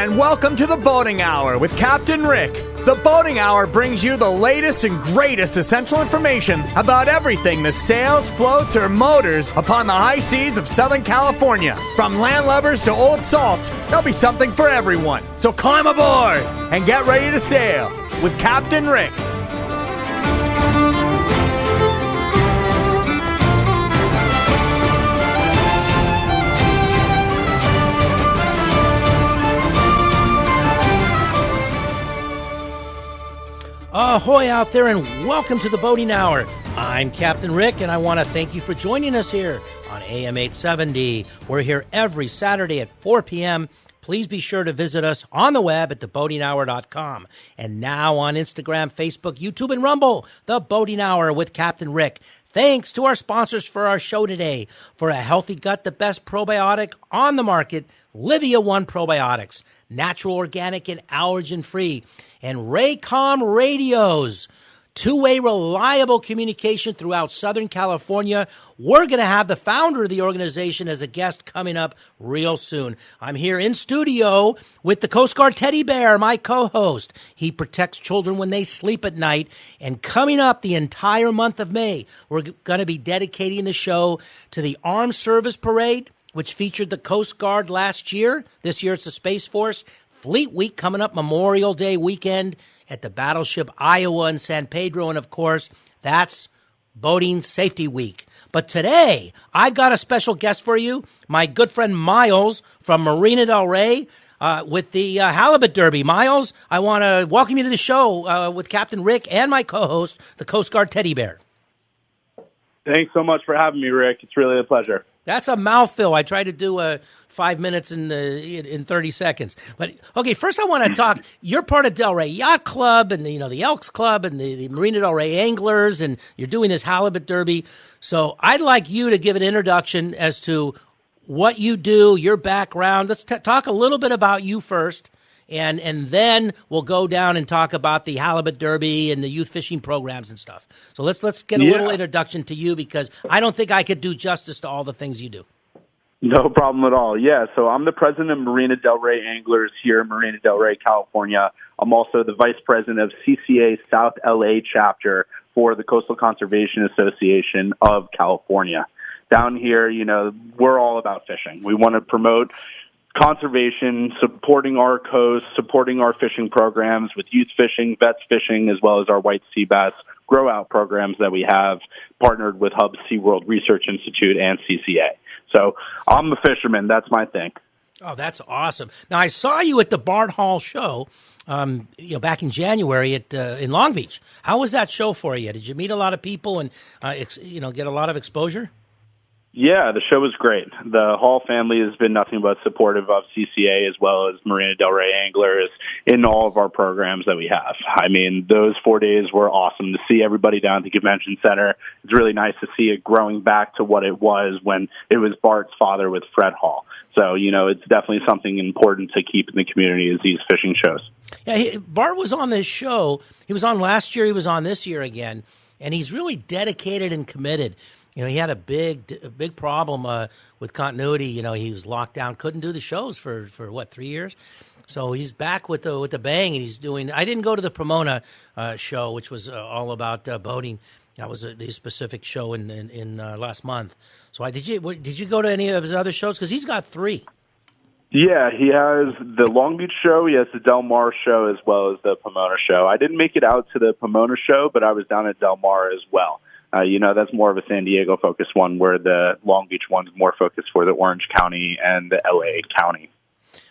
and welcome to the Boating Hour with Captain Rick. The Boating Hour brings you the latest and greatest essential information about everything that sails, floats, or motors upon the high seas of Southern California. From landlubbers to old salts, there'll be something for everyone. So climb aboard and get ready to sail with Captain Rick. Ahoy out there, and welcome to the Boating Hour. I'm Captain Rick, and I want to thank you for joining us here on AM 870. We're here every Saturday at 4 p.m. Please be sure to visit us on the web at theboatinghour.com. And now on Instagram, Facebook, YouTube, and Rumble, The Boating Hour with Captain Rick. Thanks to our sponsors for our show today. For a healthy gut, the best probiotic on the market, Livia One Probiotics. Natural, organic, and allergen-free. And Raycom Radios. Two-way reliable communication throughout Southern California. We're going to have the founder of the organization as a guest coming up real soon. I'm here in studio with the Coast Guard Teddy Bear, my co-host. He protects children when they sleep at night. And coming up the entire month of May, we're going to be dedicating the show to the Armed Service Parade, which featured the Coast Guard last year. This year it's the Space Force. Fleet Week coming up Memorial Day weekend at the Battleship Iowa in San Pedro. And, of course, that's Boating Safety Week. But today, I've got a special guest for you, my good friend Miles from Marina Del Rey with the Halibut Derby. Miles, I want to welcome you to the show with Captain Rick and my co-host, the Coast Guard Teddy Bear. Thanks so much for having me, Rick. It's really a pleasure. That's a mouthful. I tried to do 5 minutes in 30 seconds. But, okay, first I want to talk. You're part of Del Rey Yacht Club and, the Elks Club and the Marina Del Rey Anglers, and you're doing this Halibut Derby. So I'd like you to give an introduction as to what you do, your background. Let's talk a little bit about you first, and then we'll go down and talk about the Halibut Derby and the youth fishing programs and stuff. So let's get a little introduction to you, because I don't think I could do justice to all the things you do. No problem at all. Yeah, so I'm the president of Marina Del Rey Anglers here in Marina Del Rey, California. I'm also the vice president of CCA South LA chapter for the Coastal Conservation Association of California. Down here, we're all about fishing. We want to promote conservation, supporting our coast, supporting our fishing programs with youth fishing, vets fishing, as well as our white sea bass grow out programs that we have partnered with Hub SeaWorld Research Institute and CCA. So I'm a fisherman. That's my thing. Oh, that's awesome. Now, I saw you at the Bard Hall show, back in January in Long Beach. How was that show for you? Did you meet a lot of people and, get a lot of exposure? Yeah, the show was great. The Hall family has been nothing but supportive of CCA as well as Marina Del Rey Anglers in all of our programs that we have. I mean, those 4 days were awesome to see everybody down at the convention center. It's really nice to see it growing back to what it was when it was Bart's father with Fred Hall. So, it's definitely something important to keep in the community is these fishing shows. Yeah, Bart was on this show. He was on last year. He was on this year again. And he's really dedicated and committed. He had a big problem with continuity. He was locked down, couldn't do the shows for 3 years. So he's back with the bang, and he's doing. I didn't go to the Pomona show, which was all about boating. That was the specific show in last month. So did you go to any of his other shows? Because he's got 3. Yeah, he has the Long Beach show, he has the Del Mar show, as well as the Pomona show. I didn't make it out to the Pomona show, but I was down at Del Mar as well. That's more of a San Diego focused one, where the Long Beach one's more focused for the Orange County and the LA County.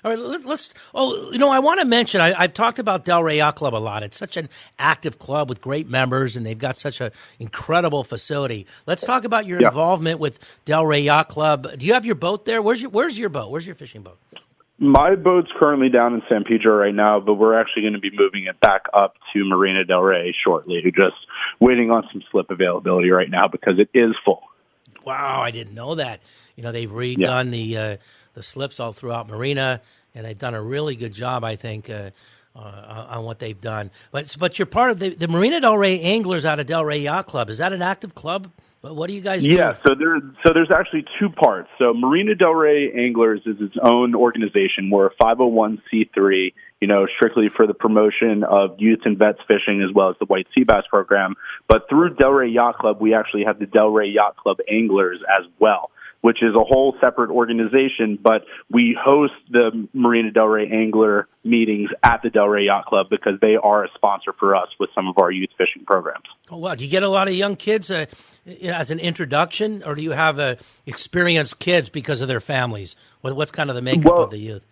All right, I want to mention, I've talked about Del Rey Yacht Club a lot. It's such an active club with great members, and they've got such an incredible facility. Let's talk about your involvement with Del Rey Yacht Club. Do you have your boat there? Where's your boat? Where's your fishing boat? My boat's currently down in San Pedro right now, but we're actually going to be moving it back up to Marina Del Rey shortly. We're just waiting on some slip availability right now because it is full. Wow, I didn't know that. They've redone the slips all throughout Marina, and they've done a really good job, I think, on what they've done. But you're part of the Marina Del Rey Anglers out of Del Rey Yacht Club. Is that an active club What do you guys do? Yeah, so there's actually two parts. So Marina Del Rey Anglers is its own organization. We're a 501c3, strictly for the promotion of youth and vets fishing as well as the white sea bass program. But through Del Rey Yacht Club, we actually have the Del Rey Yacht Club Anglers as well, which is a whole separate organization, but we host the Marina Del Rey Angler meetings at the Del Rey Yacht Club because they are a sponsor for us with some of our youth fishing programs. Oh, wow. Do you get a lot of young kids as an introduction, or do you have experienced kids because of their families? What's kind of the makeup of the youth?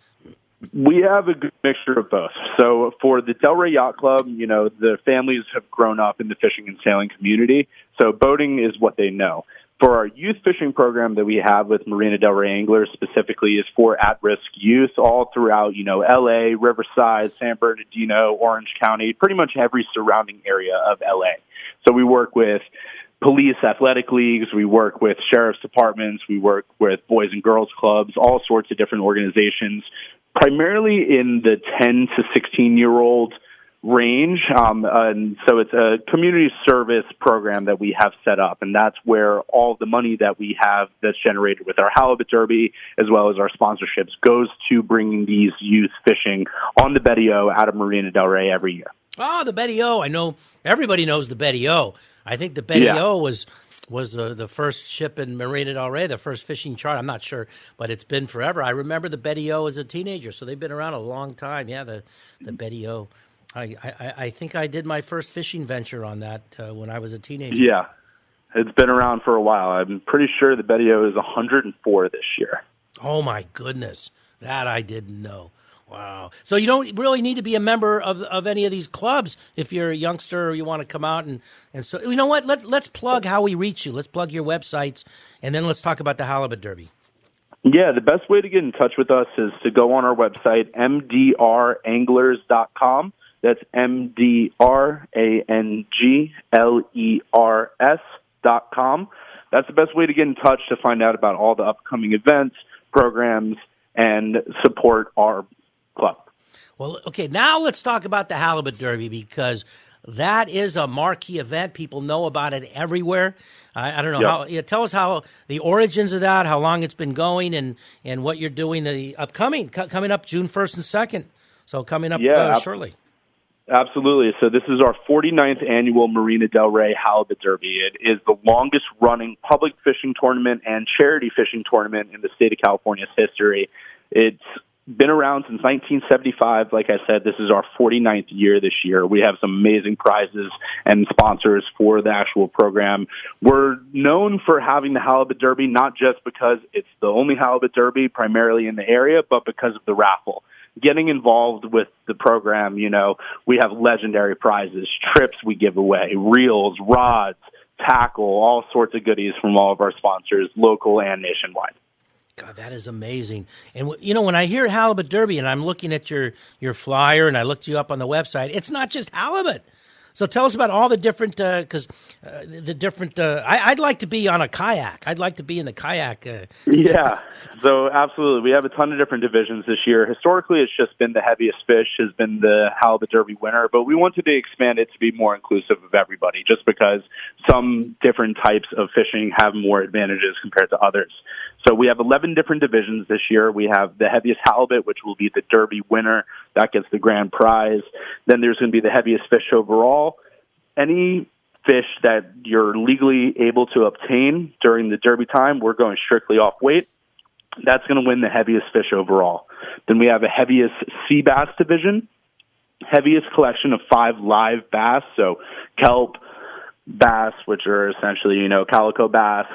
We have a good mixture of both. So for the Del Rey Yacht Club, the families have grown up in the fishing and sailing community, so boating is what they know. For our youth fishing program that we have with Marina Del Rey Anglers specifically is for at-risk youth all throughout, L.A., Riverside, San Bernardino, Orange County, pretty much every surrounding area of L.A. So we work with police athletic leagues, we work with sheriff's departments, we work with boys and girls clubs, all sorts of different organizations, primarily in the 10 to 16-year-old range. And so it's a community service program that we have set up, and that's where all the money that we have that's generated with our halibut derby as well as our sponsorships goes to bringing these youth fishing on the Betty O out of Marina Del Rey every year. Oh, the Betty O. I know everybody knows the Betty O. I think the Betty O was the first ship in Marina Del Rey, the first fishing charter. I'm not sure, but it's been forever. I remember the Betty O as a teenager, so they've been around a long time. Yeah, the Betty O. I think I did my first fishing venture on that when I was a teenager. Yeah, it's been around for a while. I'm pretty sure the Betty O is 104 this year. Oh, my goodness. That I didn't know. Wow. So you don't really need to be a member of any of these clubs if you're a youngster or you want to come out. And so, you know what? Let's plug how we reach you. Let's plug your websites, and then let's talk about the Halibut Derby. Yeah, the best way to get in touch with us is to go on our website, mdranglers.com. That's mdranglers.com. That's the best way to get in touch to find out about all the upcoming events, programs, and support our club. Well, okay, now let's talk about the Halibut Derby because that is a marquee event. People know about it everywhere. I don't know tell us how the origins of that, how long it's been going, and what you're doing coming up June 1st and 2nd. So coming up shortly. Absolutely. So this is our 49th annual Marina Del Rey Halibut Derby. It is the longest running public fishing tournament and charity fishing tournament in the state of California's history. It's been around since 1975. Like I said, this is our 49th year this year. We have some amazing prizes and sponsors for the actual program. We're known for having the Halibut Derby, not just because it's the only Halibut Derby primarily in the area, but because of the raffle. Getting involved with the program, we have legendary prizes, trips we give away, reels, rods, tackle, all sorts of goodies from all of our sponsors, local and nationwide. God, that is amazing. And, when I hear Halibut Derby and I'm looking at your flyer and I looked you up on the website, it's not just halibut. So tell us about all the different, I'd like to be on a kayak. I'd like to be in the kayak. Yeah, so absolutely. We have a ton of different divisions this year. Historically, it's just been the heaviest fish has been the Halibut Derby winner, but we wanted to expand it to be more inclusive of everybody just because some different types of fishing have more advantages compared to others. So we have 11 different divisions this year. We have the heaviest halibut, which will be the Derby winner. That gets the grand prize. Then there's going to be the heaviest fish overall. Any fish that you're legally able to obtain during the Derby time, we're going strictly off weight. That's going to win the heaviest fish overall. Then we have a heaviest sea bass division, heaviest collection of 5 live bass, so kelp bass, which are essentially, calico bass,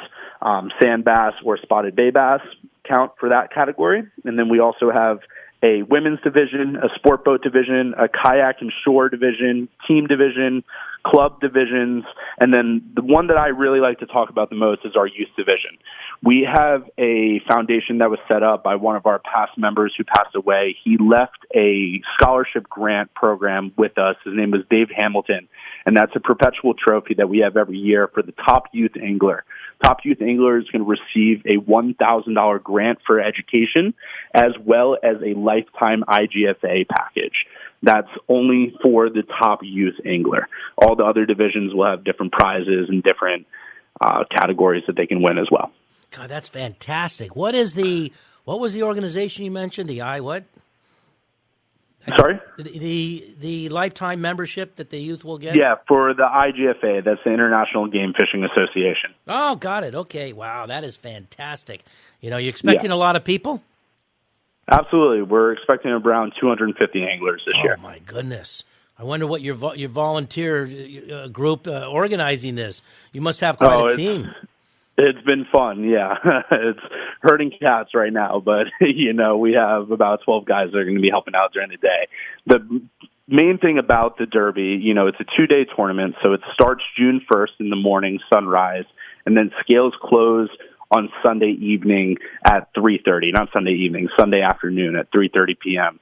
sand bass, or spotted bay bass count for that category. And then we also have a women's division, a sport boat division, a kayak and shore division, team division, club divisions, and then the one that I really like to talk about the most is our youth division. We have a foundation that was set up by one of our past members who passed away. He left a scholarship grant program with us. His name was Dave Hamilton, and that's a perpetual trophy that we have every year for the top youth angler. Top youth angler is going to receive a $1,000 grant for education as well as a lifetime IGFA package. That's only for the top youth angler. All the other divisions will have different prizes and different categories that they can win as well. God, that's fantastic. What was the organization you mentioned? The what? Sorry? The lifetime membership that the youth will get? Yeah, for the IGFA, that's the International Game Fishing Association. Oh, got it. Okay. Wow, that is fantastic. You expecting a lot of people? Absolutely. We're expecting around 250 anglers this year. Oh, my goodness. I wonder what your volunteer group organizing this. You must have quite a team. It's been fun, yeah. It's herding cats right now, but, we have about 12 guys that are going to be helping out during the day. The main thing about the Derby, it's a 2-day tournament, so it starts June 1st in the morning, sunrise, and then scales close on Sunday evening at 3:30. Not Sunday evening, Sunday afternoon at 3:30 p.m.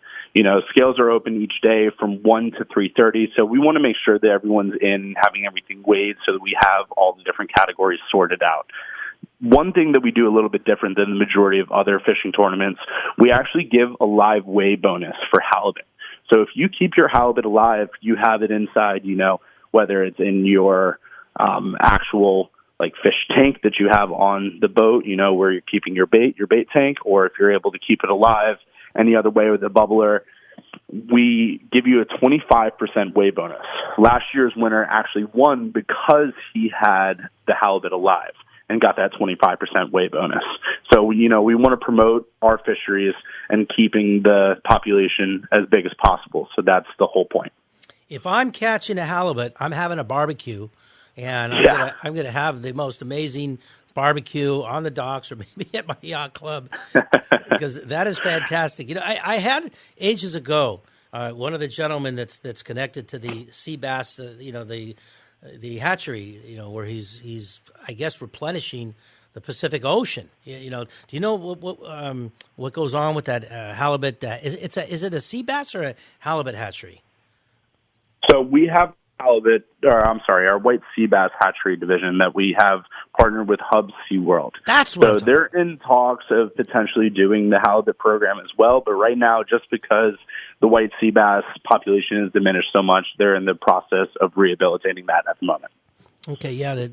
Scales are open each day from 1 to 3:30, so we want to make sure that everyone's in, having everything weighed so that we have all the different categories sorted out. One thing that we do a little bit different than the majority of other fishing tournaments, we actually give a live weigh bonus for halibut. So if you keep your halibut alive, you have it inside, whether it's in your actual fish tank that you have on the boat, where you're keeping your bait tank, or if you're able to keep it alive any other way with a bubbler, we give you a 25% weigh bonus. Last year's winner actually won because he had the halibut alive and got that 25% weigh bonus. So, we want to promote our fisheries and keeping the population as big as possible. So that's the whole point. If I'm catching a halibut, I'm having a barbecue, and I'm gonna have the most amazing barbecue on the docks or maybe at my yacht club, because that is fantastic. I had ages ago one of the gentlemen that's connected to the sea bass, the hatchery, where he's I guess replenishing the Pacific Ocean. Do you know what goes on with that halibut? Is it a sea bass or a halibut hatchery? So we have our white sea bass hatchery division that we have partnered with Hub SeaWorld. That's what. So they're in talks of potentially doing the halibut program as well. But right now, just because the white sea bass population has diminished so much, they're in the process of rehabilitating that at the moment. Okay, yeah,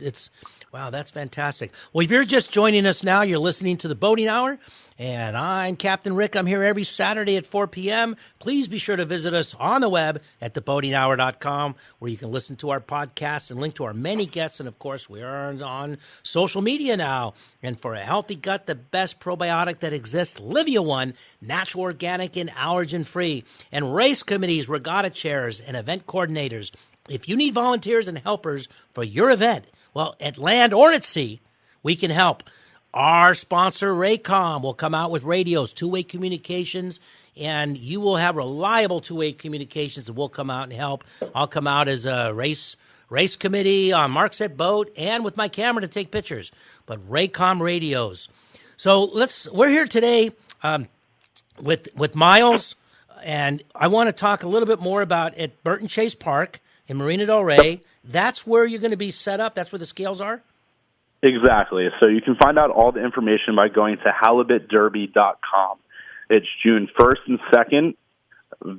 wow, that's fantastic. Well, if you're just joining us now, you're listening to the Boating Hour, and I'm Captain Rick. I'm here every Saturday at 4 p.m. Please be sure to visit us on the web at theboatinghour.com, where you can listen to our podcast and link to our many guests. And, of course, we are on social media now. And for a healthy gut, the best probiotic that exists, Livia One, natural, organic, and allergen-free. And race committees, regatta chairs, and event coordinators. If you need volunteers and helpers for your event, well, at land or at sea, we can help. Our sponsor, Raycom, will come out with radios, two-way communications, and you will have reliable two-way communications, and we'll come out and help. I'll come out as a race committee on Markset Boat and with my camera to take pictures. But Raycom radios. So we're here today with Miles, and I want to talk a little bit more about at Burton Chase Park in Marina Del Rey. That's where you're going to be set up? That's where the scales are? Exactly. So you can find out all the information by going to halibutderby.com. It's June 1st and 2nd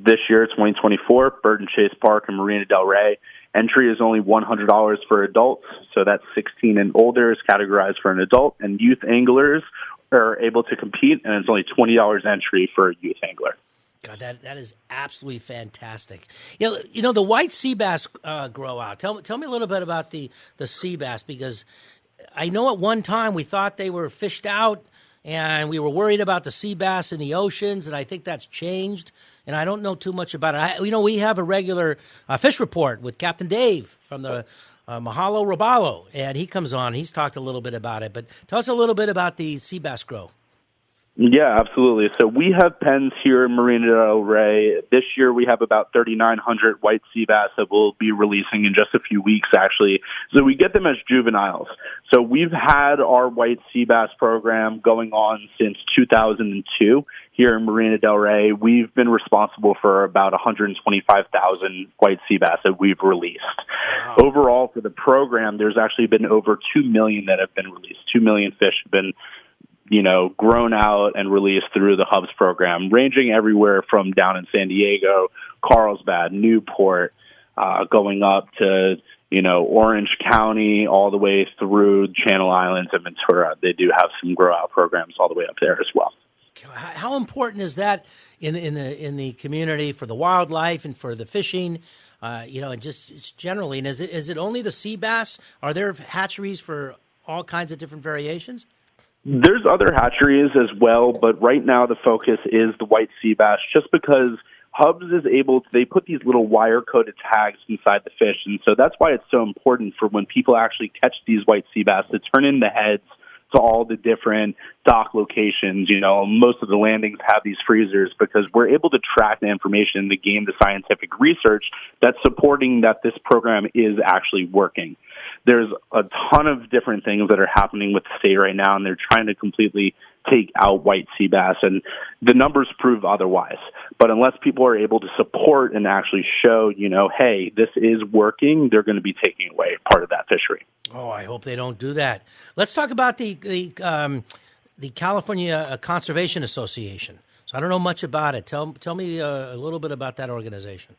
this year, 2024, Burton Chase Park in Marina Del Rey. Entry is only $100 for adults, so that's 16 and older is categorized for an adult, and youth anglers are able to compete, and it's only $20 entry for a youth angler. God, that is absolutely fantastic. You know the white sea bass grow out. Tell me a little bit about the sea bass, because I know at one time we thought they were fished out, and we were worried about the sea bass in the oceans, and I think that's changed. And I don't know too much about it. We have a regular fish report with Captain Dave from the Mahalo Robalo, and he comes on. He's talked a little bit about it, but tell us a little bit about the sea bass grow. Yeah, absolutely. So we have pens here in Marina Del Rey. This year we have about 3,900 white sea bass that we'll be releasing in just a few weeks, actually. So we get them as juveniles. So we've had our white sea bass program going on since 2002 here in Marina Del Rey. We've been responsible for about 125,000 white sea bass that we've released. Wow. Overall, for the program, there's actually been over 2 million that have been released. 2 million fish have been grown out and released through the Hubs program, ranging everywhere from down in San Diego, Carlsbad, Newport, going up to, Orange County all the way through Channel Islands and Ventura. They do have some grow out programs all the way up there as well. How important is that in the community for the wildlife and for the fishing, and just generally? And is it only the sea bass? Are there hatcheries for all kinds of different variations? There's other hatcheries as well, but right now the focus is the white sea bass, just because Hubs is they put these little wire-coated tags inside the fish, and so that's why it's so important for when people actually catch these white sea bass to turn in the heads to all the different dock locations. Most of the landings have these freezers because we're able to track the information to gain the scientific research that's supporting that this program is actually working. There's a ton of different things that are happening with the state right now, and they're trying to completely take out white sea bass, and the numbers prove otherwise. But unless people are able to support and actually show, hey, this is working, they're going to be taking away part of that fishery. Oh, I hope they don't do that. Let's talk about the California Conservation Association. So I don't know much about it. Tell me a little bit about that organization.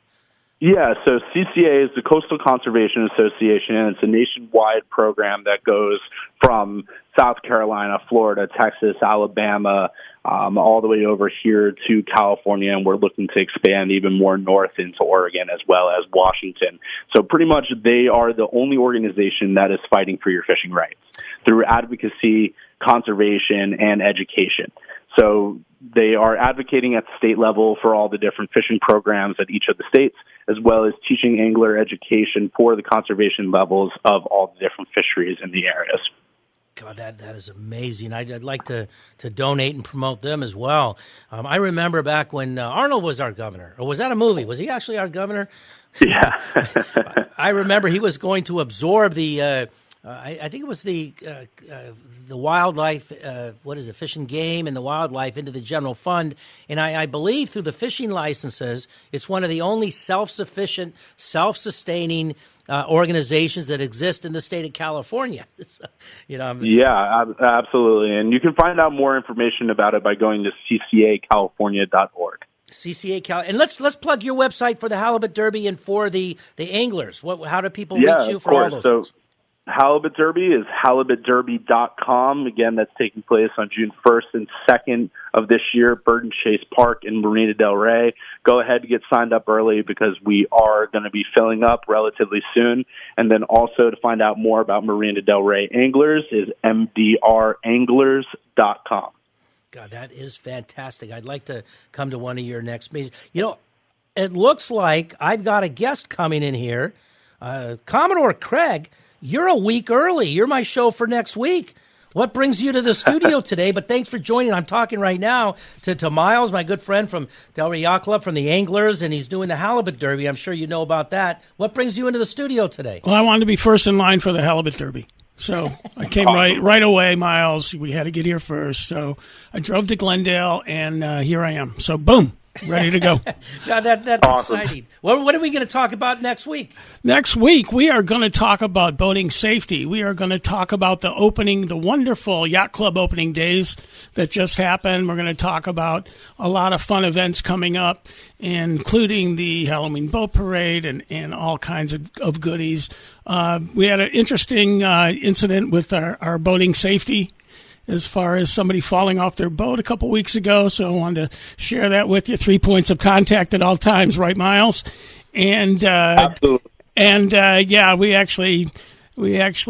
Yeah, so CCA is the Coastal Conservation Association, and it's a nationwide program that goes from South Carolina, Florida, Texas, Alabama, all the way over here to California, and we're looking to expand even more north into Oregon as well as Washington. So pretty much they are the only organization that is fighting for your fishing rights through advocacy, conservation, and education. So they are advocating at the state level for all the different fishing programs at each of the states, as well as teaching angler education for the conservation levels of all the different fisheries in the areas. God, that is amazing. I'd like to donate and promote them as well. I remember back when Arnold was our governor, or was that a movie? Was he actually our governor? Yeah. I remember he was going to absorb the I think it was the wildlife, Fish and Game and the wildlife into the general fund. And I believe through the fishing licenses, it's one of the only self-sufficient, self-sustaining organizations that exist in the state of California. Yeah, absolutely. And you can find out more information about it by going to ccacalifornia.org. And let's plug your website for the Halibut Derby and for the anglers. How do people reach you for all those things? Halibut Derby is halibutderby.com. Again, that's taking place on June 1st and 2nd of this year, Burton Chase Park in Marina Del Rey. Go ahead and get signed up early because we are going to be filling up relatively soon. And then also to find out more about Marina Del Rey Anglers is mdranglers.com. God, that is fantastic. I'd like to come to one of your next meetings. It looks like I've got a guest coming in here. Commodore Craig, you're a week early. You're my show for next week. What brings you to the studio today? But thanks for joining. I'm talking right now to Miles, my good friend from Del Rey Yacht Club, from the Anglers, and he's doing the Halibut Derby. I'm sure you know about that. What brings you into the studio today? Well, I wanted to be first in line for the Halibut Derby. So I came right away, Miles. We had to get here first. So I drove to Glendale, and here I am. So boom. Ready to go. Now that's awesome. Exciting. What are we going to talk about next week? Next week, we are going to talk about boating safety. We are going to talk about the wonderful yacht club opening days that just happened. We're going to talk about a lot of fun events coming up, including the Halloween boat parade and all kinds of goodies. We had an interesting incident with our boating safety as far as somebody falling off their boat a couple weeks ago. So I wanted to share that with you. 3 points of contact at all times, right, Miles? And absolutely. And we actually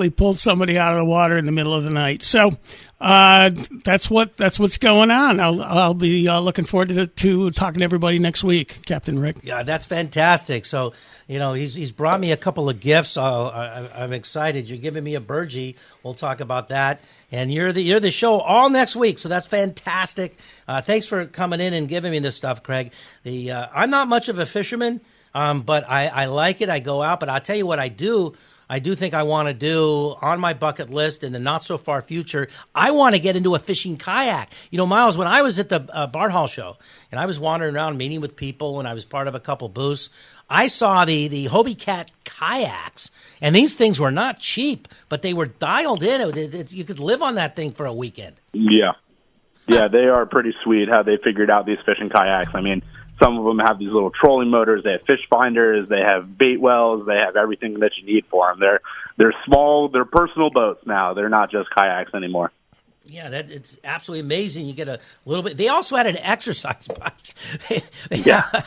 pulled somebody out of the water in the middle of the night. So that's what's going on. I'll be looking forward to talking to everybody next week, Captain Rick. Yeah, that's fantastic. So he's brought me a couple of gifts. I'm excited. You're giving me a burgee. We'll talk about that. And you're the show all next week, so that's fantastic. Thanks for coming in and giving me this stuff, Craig. I'm not much of a fisherman, but I like it. I go out, but I'll tell you what I do. I do think I want to do on my bucket list in the not-so-far future, I want to get into a fishing kayak. Miles, when I was at the Barn Hall show, and I was wandering around meeting with people, and I was part of a couple booths, I saw the Hobie Cat kayaks, and these things were not cheap, but they were dialed in. You could live on that thing for a weekend. Yeah. Yeah, they are pretty sweet how they figured out these fishing kayaks. I mean, Some of them have these little trolling motors. They have fish finders. They have bait wells. They have everything that you need for them. They're small. They're personal boats now. They're not just kayaks anymore. Yeah, it's absolutely amazing. You get a little bit. They also had an exercise bike. Yeah,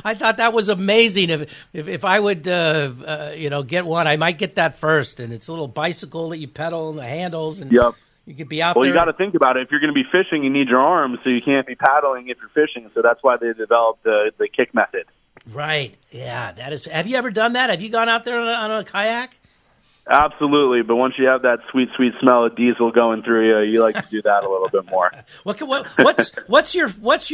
I thought that was amazing. If I would, get one, I might get that first. And it's a little bicycle that you pedal and the handles, and yep. You could be out there. there. Well, you got to think about it. If you're going to be fishing, you need your arms, so you can't be paddling if you're fishing. So that's why they developed the kick method. Right. Yeah, that is. Have you ever done that? Have you gone out there on a kayak? Absolutely, but once you have that sweet, sweet smell of diesel going through you, you like to do that a little bit more. What's your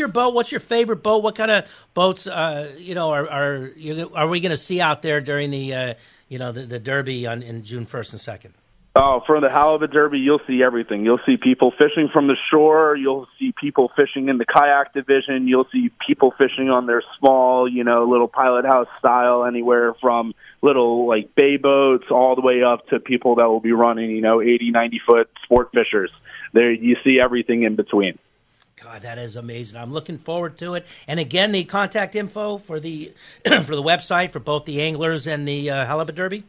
boat? What's your favorite boat? What kind of boats are we going to see out there during the the Derby in June 1st and 2nd? Oh, for the Halibut Derby, you'll see everything. You'll see people fishing from the shore. You'll see people fishing in the kayak division. You'll see people fishing on their small, little pilot house style, anywhere from little like bay boats all the way up to people that will be running, 80, 90-foot sport fishers. There, you see everything in between. God, that is amazing. I'm looking forward to it. And again, the contact info for the for the website for both the Anglers and the Halibut Derby?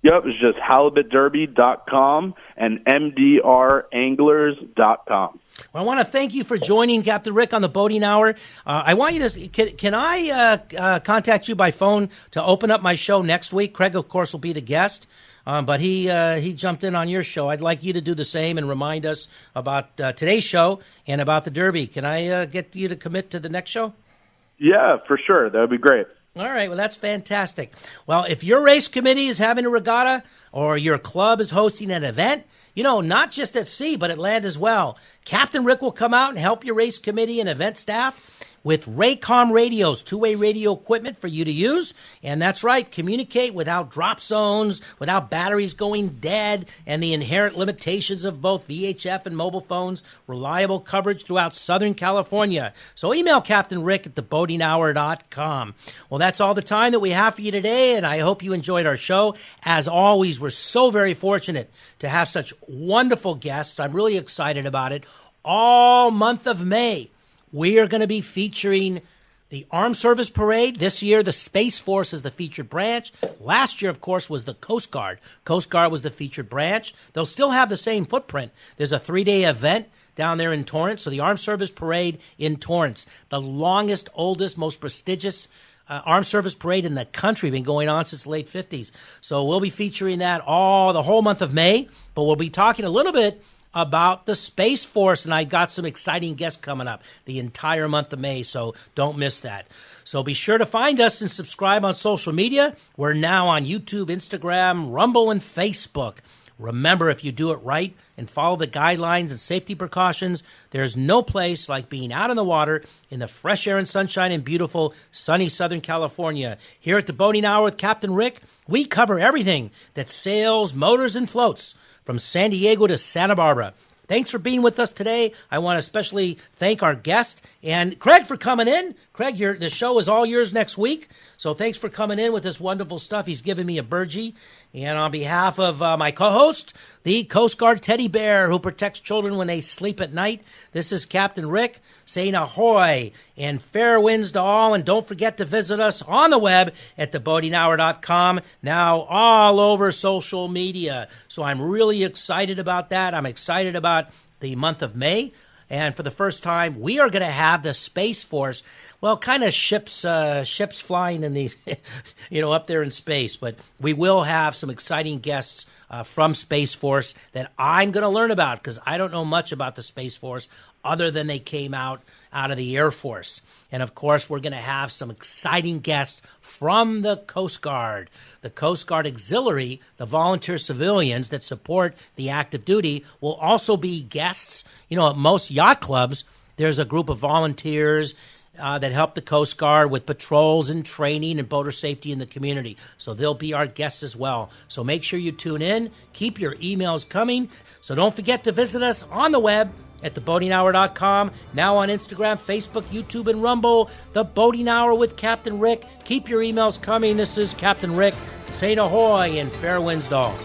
Yep, it's just halibutderby.com and mdranglers.com. Well, I want to thank you for joining Captain Rick on the Boating Hour. I want you to can I contact you by phone to open up my show next week? Craig, of course, will be the guest, but he jumped in on your show. I'd like you to do the same and remind us about today's show and about the Derby. Can I get you to commit to the next show? Yeah, for sure. That would be great. All right, well, that's fantastic. Well, if your race committee is having a regatta or your club is hosting an event, not just at sea, but at land as well, Captain Rick will come out and help your race committee and event staff with Raycom radios, two-way radio equipment for you to use. And that's right, communicate without drop zones, without batteries going dead, and the inherent limitations of both VHF and mobile phones, reliable coverage throughout Southern California. So email Captain Rick at theboatinghour.com. Well, that's all the time that we have for you today, and I hope you enjoyed our show. As always, we're so very fortunate to have such wonderful guests. I'm really excited about it. All month of May, we are going to be featuring the Armed Service Parade. This year, the Space Force is the featured branch. Last year, of course, was the Coast Guard. Coast Guard was the featured branch. They'll still have the same footprint. There's a 3-day event down there in Torrance. So the Armed Service Parade in Torrance, the longest, oldest, most prestigious Armed Service Parade in the country, been going on since the late 50s. So we'll be featuring that the whole month of May, but we'll be talking a little bit about the Space Force, and I got some exciting guests coming up the entire month of May, so don't miss that. So be sure to find us and subscribe on social media. We're now on YouTube, Instagram, Rumble, and Facebook. Remember, if you do it right and follow the guidelines and safety precautions, there's no place like being out on the water in the fresh air and sunshine in beautiful, sunny Southern California. Here at the Boating Hour with Captain Rick, we cover everything that sails, motors, and floats, from San Diego to Santa Barbara. Thanks for being with us today. I want to especially thank our guest and Craig for coming in. Craig, the show is all yours next week, so thanks for coming in with this wonderful stuff. He's given me a burgee. And on behalf of my co-host, the Coast Guard teddy bear who protects children when they sleep at night, this is Captain Rick saying ahoy and fair winds to all. And don't forget to visit us on the web at theboatinghour.com, now all over social media. So I'm really excited about that. I'm excited about the month of May. And for the first time, we are going to have the Space Force, kind of ships flying in these, up there in space. But we will have some exciting guests from Space Force that I'm going to learn about, because I don't know much about the Space Force other than they came out of the Air Force. And, of course, we're going to have some exciting guests from the Coast Guard. The Coast Guard Auxiliary, the volunteer civilians that support the active duty, will also be guests. At most yacht clubs, there's a group of volunteers that help the Coast Guard with patrols and training and boater safety in the community. So they'll be our guests as well. So make sure you tune in. Keep your emails coming. So don't forget to visit us on the web at theboatinghour.com, now on Instagram, Facebook, YouTube, and Rumble. The Boating Hour with Captain Rick. Keep your emails coming. This is Captain Rick saying ahoy and fair winds to all.